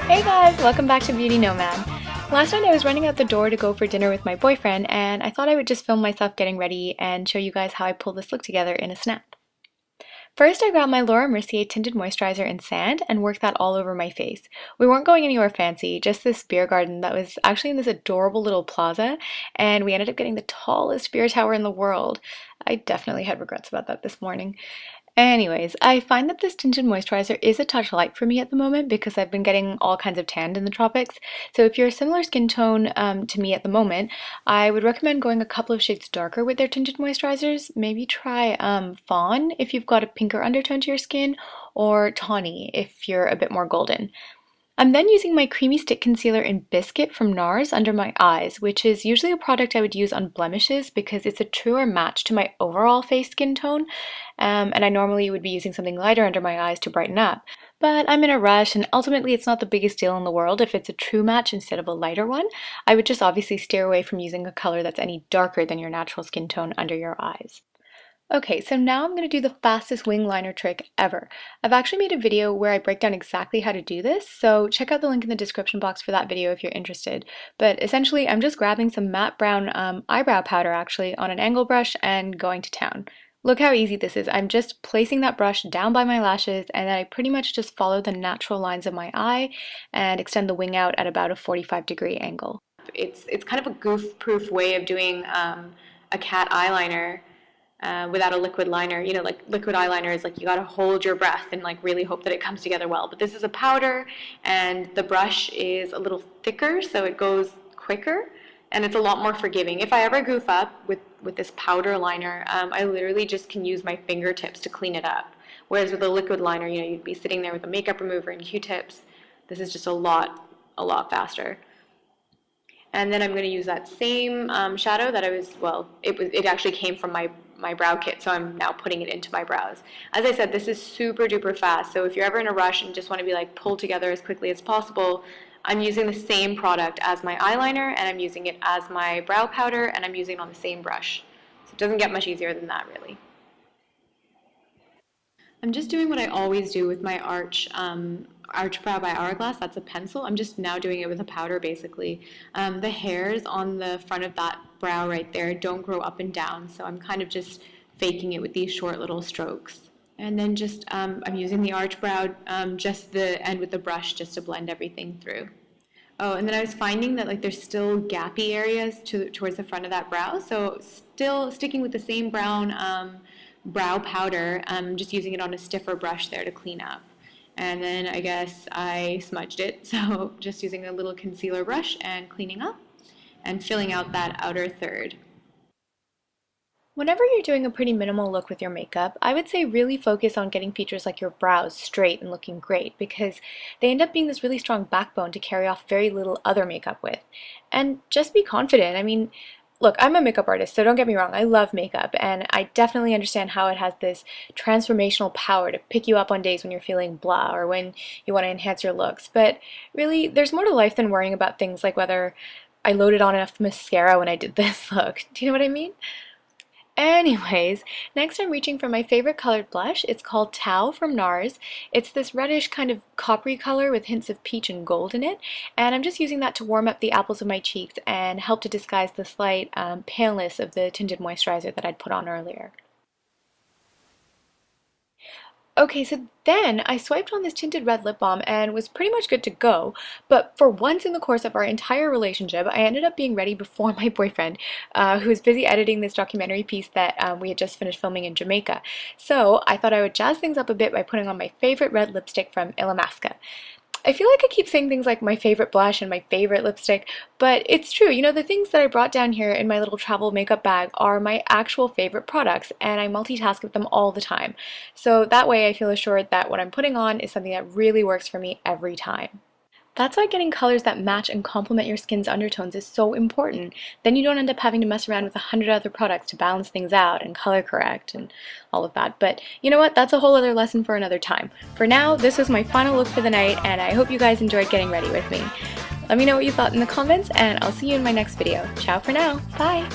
Hey guys, welcome back to Beauty Nomad. Last night I was running out the door to go for dinner with my boyfriend and I thought I would just film myself getting ready and show you guys how I pull this look together in a snap. First I grabbed my Laura Mercier Tinted Moisturizer in Sand and worked that all over my face. We weren't going anywhere fancy, just this beer garden that was actually in this adorable little plaza, and we ended up getting the tallest beer tower in the world. I definitely had regrets about that this morning. Anyways, I find that this tinted moisturizer is a touch light for me at the moment because I've been getting all kinds of tanned in the tropics. So if you're a similar skin tone to me at the moment, I would recommend going a couple of shades darker with their tinted moisturizers. Maybe try Fawn if you've got a pinker undertone to your skin, or Tawny if you're a bit more golden. I'm then using my Creamy Stick Concealer in Biscuit from NARS under my eyes, which is usually a product I would use on blemishes because it's a truer match to my overall face skin tone, and I normally would be using something lighter under my eyes to brighten up. But I'm in a rush, and ultimately it's not the biggest deal in the world if it's a true match instead of a lighter one. I would just obviously steer away from using a color that's any darker than your natural skin tone under your eyes. Okay, so now I'm going to do the fastest wing liner trick ever. I've actually made a video where I break down exactly how to do this, so check out the link in the description box for that video if you're interested. But essentially, I'm just grabbing some matte brown eyebrow powder actually on an angle brush and going to town. Look how easy this is. I'm just placing that brush down by my lashes and then I pretty much just follow the natural lines of my eye and extend the wing out at about a 45-degree angle. It's kind of a goof-proof way of doing a cat eyeliner. Without a liquid liner. You know, like liquid eyeliner is like you gotta hold your breath and like really hope that it comes together well. But this is a powder and the brush is a little thicker so it goes quicker and it's a lot more forgiving. If I ever goof up with this powder liner, I literally just can use my fingertips to clean it up. Whereas with a liquid liner, you know, you'd be sitting there with a makeup remover and Q-tips. This is just a lot faster. And then I'm going to use that same shadow that I was, well, it actually came from my brow kit, so I'm now putting it into my brows. As I said, this is super duper fast, so if you're ever in a rush and just want to be like pulled together as quickly as possible, I'm using the same product as my eyeliner, and I'm using it as my brow powder, and I'm using it on the same brush. So it doesn't get much easier than that, really. I'm just doing what I always do with my Arch Brow by Hourglass. That's a pencil. I'm just now doing it with a powder, basically. The hairs on the front of that brow right there don't grow up and down, so I'm kind of just faking it with these short little strokes. And then just, I'm using the Arch Brow, just the end with the brush just to blend everything through. Oh, and then I was finding that like there's still gappy areas towards the front of that brow, so still sticking with the same brown brow powder, I'm just using it on a stiffer brush there to clean up. And then I guess I smudged it, so just using a little concealer brush and cleaning up and filling out that outer third. Whenever you're doing a pretty minimal look with your makeup, I would say really focus on getting features like your brows straight and looking great because they end up being this really strong backbone to carry off very little other makeup with. And just be confident. I mean, look, I'm a makeup artist, so don't get me wrong, I love makeup, and I definitely understand how it has this transformational power to pick you up on days when you're feeling blah or when you want to enhance your looks. But really, there's more to life than worrying about things like whether I loaded on enough mascara when I did this look. Do you know what I mean? Anyways, next I'm reaching for my favorite colored blush. It's called Tau from NARS. It's this reddish kind of coppery color with hints of peach and gold in it, and I'm just using that to warm up the apples of my cheeks and help to disguise the slight paleness of the tinted moisturizer that I'd put on earlier. Okay, so then I swiped on this tinted red lip balm and was pretty much good to go, but for once in the course of our entire relationship, I ended up being ready before my boyfriend, who was busy editing this documentary piece that we had just finished filming in Jamaica. So I thought I would jazz things up a bit by putting on my favorite red lipstick from Illamasqua. I feel like I keep saying things like my favorite blush and my favorite lipstick, but it's true. You know, the things that I brought down here in my little travel makeup bag are my actual favorite products, and I multitask with them all the time. So that way I feel assured that what I'm putting on is something that really works for me every time. That's why getting colors that match and complement your skin's undertones is so important. Then you don't end up having to mess around with 100 other products to balance things out and color correct and all of that. But you know what? That's a whole other lesson for another time. For now, this was my final look for the night, and I hope you guys enjoyed getting ready with me. Let me know what you thought in the comments, and I'll see you in my next video. Ciao for now. Bye!